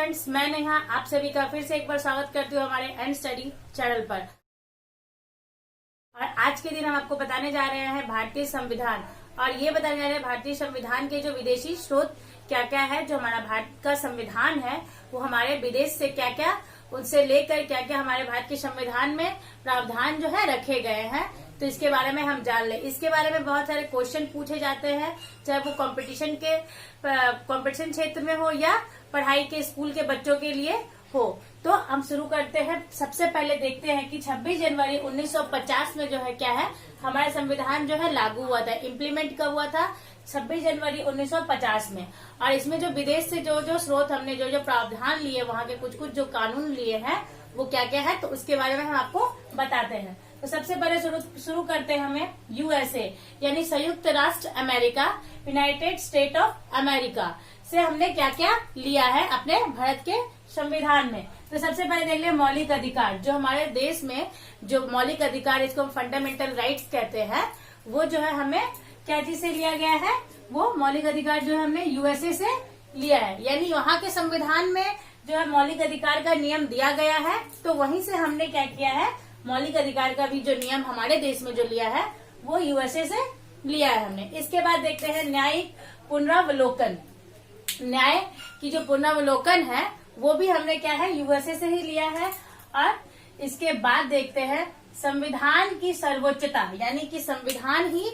Friends, मैं नेहा आप सभी का फिर से एक बार स्वागत करती हूँ हमारे एंड स्टडी चैनल पर। और आज के दिन हम आपको बताने जा रहे हैं भारतीय संविधान, और ये बताने जा रहे हैं भारतीय संविधान के जो विदेशी स्रोत क्या क्या है। जो हमारा भारत का संविधान है वो हमारे विदेश से क्या क्या उनसे लेकर क्या क्या हमारे भारत के संविधान में प्रावधान जो है रखे गए हैं, तो इसके बारे में हम जान लें। इसके बारे में बहुत सारे क्वेश्चन पूछे जाते हैं, चाहे वो कंपटीशन क्षेत्र में हो या पढ़ाई के स्कूल के बच्चों के लिए हो। तो हम शुरू करते हैं। सबसे पहले देखते हैं कि 26 जनवरी 1950 में जो है क्या है हमारा संविधान जो है लागू हुआ था। इम्प्लीमेंट कब हुआ था? 26 जनवरी 1950 में। और इसमें जो विदेश से जो स्रोत हमने जो प्रावधान लिए, वहाँ के कुछ जो कानून लिए हैं वो क्या क्या है, तो उसके बारे में हम आपको बताते हैं। तो सबसे पहले शुरू करते हैं हमें यूएसए यानी संयुक्त राष्ट्र America, United state of America से हमने क्या क्या लिया है अपने भारत के संविधान में। तो सबसे पहले देख लें मौलिक अधिकार। जो हमारे देश में जो मौलिक अधिकार, इसको हम फंडामेंटल राइट्स कहते हैं, वो जो है हमें क्या चीज से लिया गया है? वो मौलिक अधिकार जो हमने यूएसए से लिया है, यानी वहाँ के संविधान में जो है मौलिक अधिकार का नियम दिया गया है, तो वहीं से हमने क्या किया है, मौलिक अधिकार का भी जो नियम हमारे देश में जो लिया है वो यूएसए से लिया है हमने। इसके बाद देखते हैं न्यायिक पुनरावलोकन। न्याय की जो पुनरावलोकन है वो भी हमने क्या है यूएसए से ही लिया है। और इसके बाद देखते हैं संविधान की सर्वोच्चता, यानी कि संविधान ही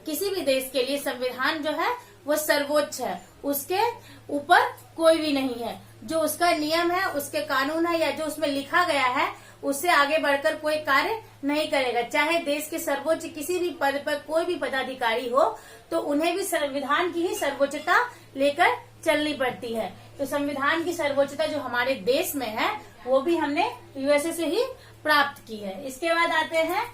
किसी भी देश के लिए संविधान जो है वो सर्वोच्च है, उसके ऊपर कोई भी नहीं है। जो उसका नियम है, उसके कानून है या जो उसमें लिखा गया है, उससे आगे बढ़कर कोई कार्य नहीं करेगा। चाहे देश के सर्वोच्च किसी भी पद पर कोई भी पदाधिकारी हो, तो उन्हें भी संविधान की ही सर्वोच्चता लेकर चलनी पड़ती है। तो संविधान की सर्वोच्चता जो हमारे देश में है वो भी हमने यूएसए से ही प्राप्त की है। इसके बाद आते हैं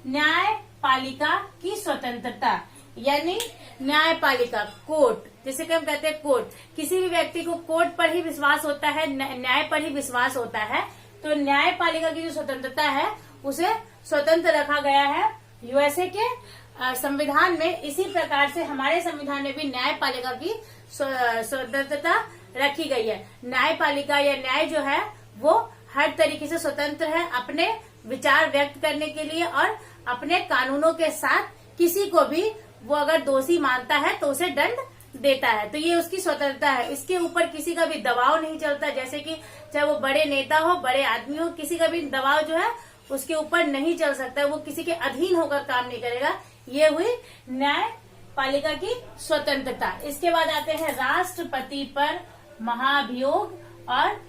न्यायपालिका की स्वतंत्रता, यानी न्यायपालिका कोर्ट, जैसे कि हम कहते हैं कोर्ट। किसी भी व्यक्ति को कोर्ट पर ही विश्वास होता है, न्याय पर ही विश्वास होता है, तो न्यायपालिका की जो स्वतंत्रता है उसे स्वतंत्र रखा गया है यूएसए के संविधान में। इसी प्रकार से हमारे संविधान में भी न्यायपालिका की स्वतंत्रता रखी गई है। न्यायपालिका या न्याय जो है वो हर तरीके से स्वतंत्र है अपने विचार व्यक्त करने के लिए, और अपने कानूनों के साथ किसी को भी वो अगर दोषी मानता है तो उसे दंड देता है। तो ये उसकी स्वतंत्रता है। इसके ऊपर किसी का भी दबाव नहीं चलता, जैसे कि चाहे वो बड़े नेता हो, बड़े आदमी हो, किसी का भी दबाव जो है उसके ऊपर नहीं चल सकता, वो किसी के अधीन होकर काम नहीं करेगा। ये हुई न्यायपालिका की स्वतंत्रता। इसके बाद आते हैं राष्ट्रपति पर महाभियोग, और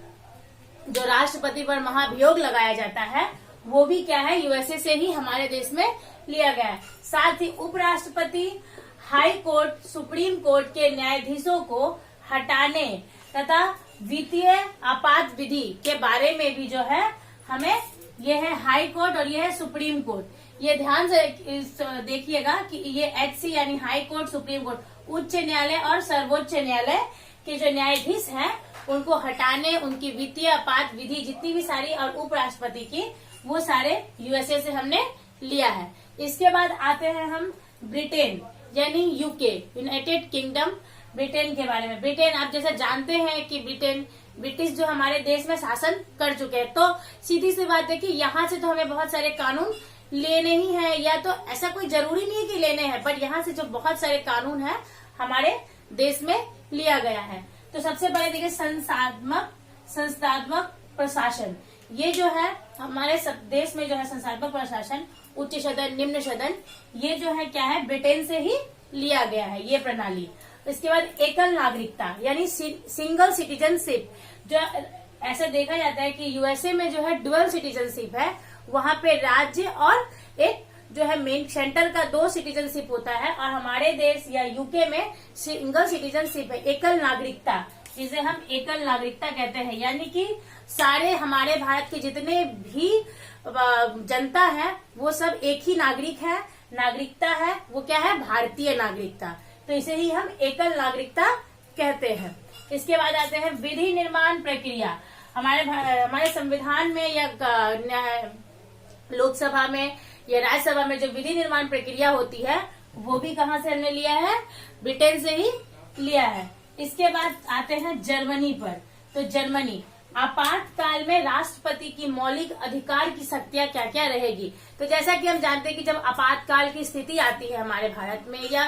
जो राष्ट्रपति पर महाभियोग लगाया जाता है वो भी क्या है यूएसए से ही हमारे देश में लिया गया है। साथ ही उपराष्ट्रपति हाई कोर्ट, सुप्रीम कोर्ट के न्यायाधीशों को हटाने तथा वित्तीय आपात विधि के बारे में भी जो है हमें, ये है हाई कोर्ट और ये है सुप्रीम कोर्ट। ये ध्यान से देखिएगा कि ये एचसी यानी हाई कोर्ट, सुप्रीम कोर्ट, उच्च न्यायालय और सर्वोच्च न्यायालय के जो न्यायाधीश हैं उनको हटाने, उनकी वित्तीय आपात विधि जितनी भी सारी, और उपराष्ट्रपति की, वो सारे यूएसए से हमने लिया है। इसके बाद आते हैं हम ब्रिटेन यानी यूके, यूनाइटेड किंगडम, ब्रिटेन के बारे में। ब्रिटेन आप जैसे जानते हैं कि ब्रिटिश जो हमारे देश में शासन कर चुके हैं, तो सीधी सी बात है कि यहाँ से तो हमें बहुत सारे कानून लेने ही है, या तो ऐसा कोई जरूरी नहीं है कि लेने हैं, बट यहाँ से जो बहुत सारे कानून है हमारे देश में लिया गया है। तो सबसे पहले देखिए संस्थात्मक प्रशासन। ये जो है हमारे देश में जो है संस्थात्मक प्रशासन, उच्च सदन, निम्न सदन, ये जो है क्या है ब्रिटेन से ही लिया गया है ये प्रणाली। इसके बाद एकल नागरिकता यानी सिंगल सिटीजनशिप। जो ऐसा देखा जाता है कि यूएसए में जो है डुअल सिटीजनशिप है, वहाँ पे राज्य और एक जो है मेन सेंटर का 2 सिटीजनशिप होता है, और हमारे देश या यूके में सिंगल सिटीजनशिप है, एकल नागरिकता, जिसे हम एकल नागरिकता कहते हैं। यानी कि सारे हमारे भारत के जितने भी जनता है वो सब एक ही नागरिकता है, वो क्या है भारतीय नागरिकता। तो इसे ही हम एकल नागरिकता कहते हैं। इसके बाद आते हैं विधि निर्माण प्रक्रिया। हमारे संविधान में या लोकसभा में या राज्यसभा में जो विधि निर्माण प्रक्रिया होती है वो भी कहाँ से हमने लिया है? ब्रिटेन से ही लिया है। इसके बाद आते हैं जर्मनी पर। तो जर्मनी, आपातकाल में राष्ट्रपति की मौलिक अधिकार की शक्तियां क्या क्या रहेगी। तो जैसा कि हम जानते हैं कि जब आपातकाल की स्थिति आती है हमारे भारत में या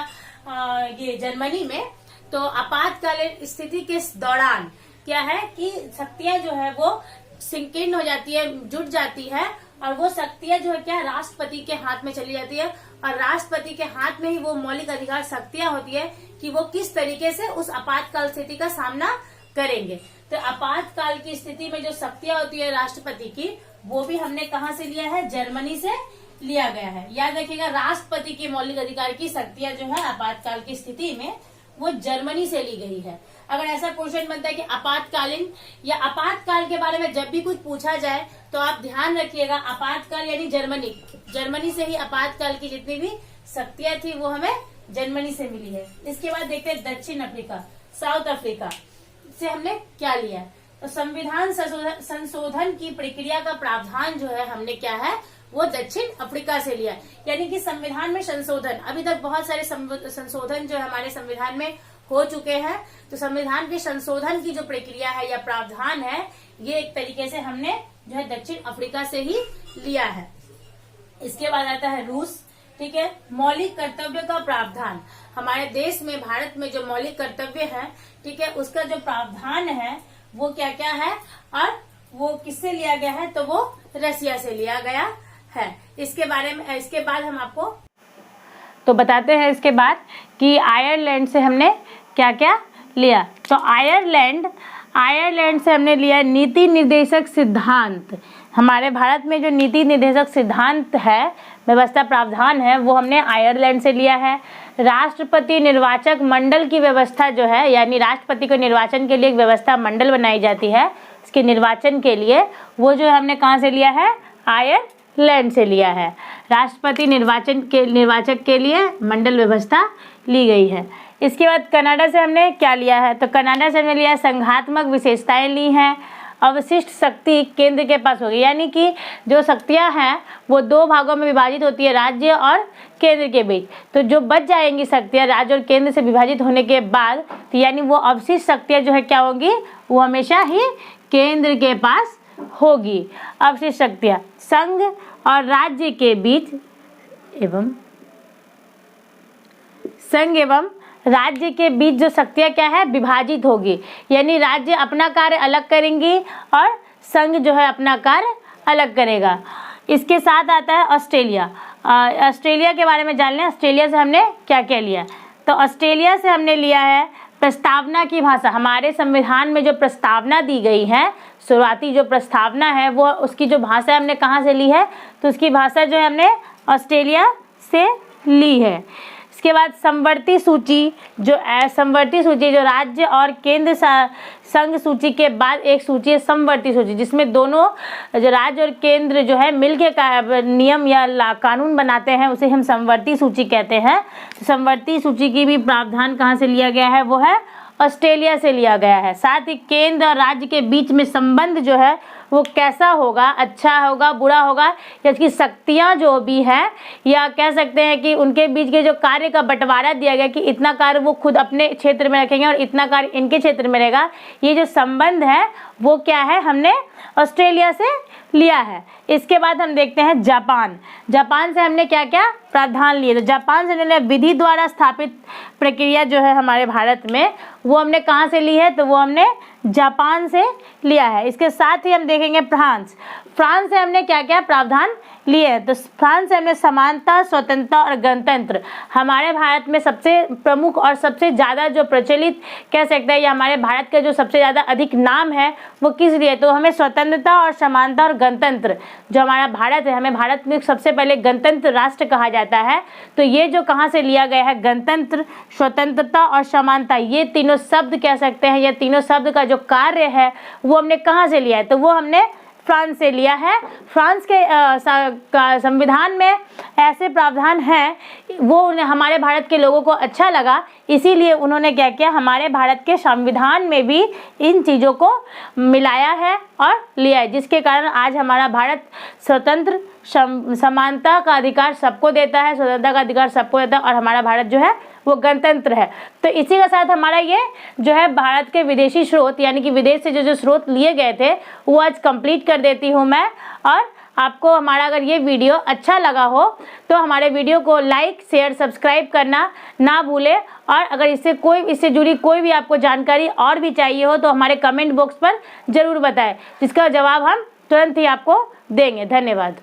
ये जर्मनी में, तो आपातकालीन स्थिति के दौरान क्या है कि शक्तियां जो है वो संकीर्ण हो जाती है, जुट जाती है, और वो शक्तियां जो है क्या राष्ट्रपति के हाथ में चली जाती है, और राष्ट्रपति के हाथ में ही वो मौलिक अधिकार शक्तियां होती है कि वो किस तरीके से उस आपातकाल स्थिति का सामना करेंगे। तो आपातकाल की स्थिति में जो शक्तियां होती है राष्ट्रपति की, वो भी हमने कहाँ से लिया है, जर्मनी से लिया गया है। याद रखिएगा, राष्ट्रपति के मौलिक अधिकार की शक्तियां जो है आपातकाल की स्थिति में वो जर्मनी से ली गई है। अगर ऐसा क्वेश्चन बनता है कि आपातकालीन या आपातकाल के बारे में जब भी कुछ पूछा जाए तो आप ध्यान रखिएगा, आपातकाल यानी जर्मनी से ही आपातकाल की जितनी भी शक्तियां थी वो हमें जर्मनी से मिली है। इसके बाद देखते हैं दक्षिण अफ्रीका, साउथ अफ्रीका से हमने क्या लिया है। तो संविधान संशोधन की प्रक्रिया का प्रावधान जो है हमने क्या है वो दक्षिण अफ्रीका से लिया, यानी कि संविधान में संशोधन, अभी तक बहुत सारे संशोधन जो हमारे संविधान में हो चुके हैं। तो संविधान के संशोधन की जो प्रक्रिया है या प्रावधान है, ये एक तरीके से हमने जो है दक्षिण अफ्रीका से ही लिया है। इसके बाद आता है रूस, ठीक है। मौलिक कर्तव्य का प्रावधान, हमारे देश में भारत में जो मौलिक कर्तव्य है, ठीक है, उसका जो प्रावधान है वो क्या क्या है, और वो किससे लिया गया है, तो वो रसिया से लिया गया है। इसके बारे में इसके बाद हम आपको तो बताते हैं इसके बाद कि आयरलैंड से हमने क्या क्या लिया। तो आयरलैंड से हमने लिया नीति निर्देशक सिद्धांत। हमारे भारत में जो नीति निर्देशक सिद्धांत है, व्यवस्था प्रावधान है, वो हमने आयरलैंड से लिया है। राष्ट्रपति निर्वाचक मंडल की व्यवस्था जो है, यानी राष्ट्रपति को निर्वाचन के लिए एक व्यवस्था मंडल बनाई जाती है इसके निर्वाचन के लिए, वो जो हमने कहाँ से लिया है, आयरलैंड से लिया है। राष्ट्रपति निर्वाचक के लिए मंडल व्यवस्था ली गई है। इसके बाद कनाडा से हमने क्या लिया है, तो कनाडा से हमने लिया है संघात्मक विशेषताएं ली हैं। अवशिष्ट शक्ति केंद्र के पास होगी, यानी कि जो शक्तियां हैं वो दो भागों में विभाजित होती है, राज्य और केंद्र के बीच। तो जो बच जाएंगी शक्तियां राज्य और केंद्र से विभाजित होने के बाद, तो यानी वो अवशिष्ट शक्तियां जो है क्या होगी, वो हमेशा ही केंद्र के पास होगी। अवशिष्ट शक्तियां संघ और राज्य के बीच संघ एवं राज्य के बीच जो शक्तियां क्या है, विभाजित होगी, यानी राज्य अपना कार्य अलग करेंगी और संघ जो है अपना कार्य अलग करेगा। इसके साथ आता है ऑस्ट्रेलिया। ऑस्ट्रेलिया के बारे में जान लें, ऑस्ट्रेलिया से हमने क्या क्या लिया। तो ऑस्ट्रेलिया से हमने लिया है प्रस्तावना की भाषा। हमारे संविधान में जो प्रस्तावना दी गई है, शुरुआती जो प्रस्तावना है, वो उसकी जो भाषा हमने कहाँ से ली है, तो उसकी भाषा जो है हमने ऑस्ट्रेलिया से ली है। इसके बाद समवर्ती सूची जो राज्य और केंद्र संघ सूची के बाद एक सूची है समवर्ती सूची, जिसमें दोनों जो राज्य और केंद्र जो है मिलके नियम या कानून बनाते हैं, उसे हम समवर्ती सूची कहते हैं। समवर्ती सूची की भी प्रावधान कहाँ से लिया गया है, वो है ऑस्ट्रेलिया से लिया गया है। साथ ही केंद्र और राज्य के बीच में संबंध जो है वो कैसा होगा, अच्छा होगा, बुरा होगा, या उसकी शक्तियाँ जो भी हैं, या कह सकते हैं कि उनके बीच के जो कार्य का बंटवारा दिया गया कि इतना कार्य वो खुद अपने क्षेत्र में रखेंगे और इतना कार्य इनके क्षेत्र में रहेगा, ये जो संबंध है वो क्या है, हमने ऑस्ट्रेलिया से लिया है। इसके बाद हम देखते हैं जापान से हमने क्या क्या प्रावधान लिए। तो जापान से हमने विधि द्वारा स्थापित प्रक्रिया जो है हमारे भारत में, वो हमने कहाँ से ली है, तो वो हमने जापान से लिया है। इसके साथ ही हम देखेंगे फ्रांस से हमने क्या क्या प्रावधान लिए हैं। तो फ्रांस से हमने समानता, स्वतंत्रता और गणतंत्र। हमारे भारत में सबसे प्रमुख और सबसे ज़्यादा जो प्रचलित कह सकते हैं, या हमारे भारत का जो सबसे ज़्यादा अधिक नाम है वो किस लिए, तो हमें स्वतंत्रता और समानता और गणतंत्र, जो हमारा भारत है, हमें भारत में सबसे पहले गणतंत्र राष्ट्र कहा जाता है। तो ये जो कहाँ से लिया गया है, गणतंत्र, स्वतंत्रता और समानता, ये तीनों शब्द कह सकते हैं, या तीनों शब्द का जो कार्य है वो हमने कहाँ से लिया है, तो वो हमने फ्रांस से लिया है। फ्रांस के संविधान में ऐसे प्रावधान हैं, वो हमारे भारत के लोगों को अच्छा लगा, इसीलिए उन्होंने क्या किया, हमारे भारत के संविधान में भी इन चीज़ों को मिलाया है और लिया है, जिसके कारण आज हमारा भारत स्वतंत्र, समानता का अधिकार सबको देता है, स्वतंत्रता का अधिकार सबको देता है, और हमारा भारत जो है वो गणतंत्र है। तो इसी के साथ हमारा ये जो है भारत के विदेशी स्रोत यानी कि विदेश से जो स्रोत लिए गए थे वो आज कंप्लीट कर देती हूँ मैं। और आपको हमारा अगर ये वीडियो अच्छा लगा हो तो हमारे वीडियो को लाइक शेयर सब्सक्राइब करना ना भूलें। और अगर इससे जुड़ी कोई भी आपको जानकारी और भी चाहिए हो तो हमारे कमेंट बॉक्स पर ज़रूर बताएं, जिसका जवाब हम तुरंत ही आपको देंगे। धन्यवाद।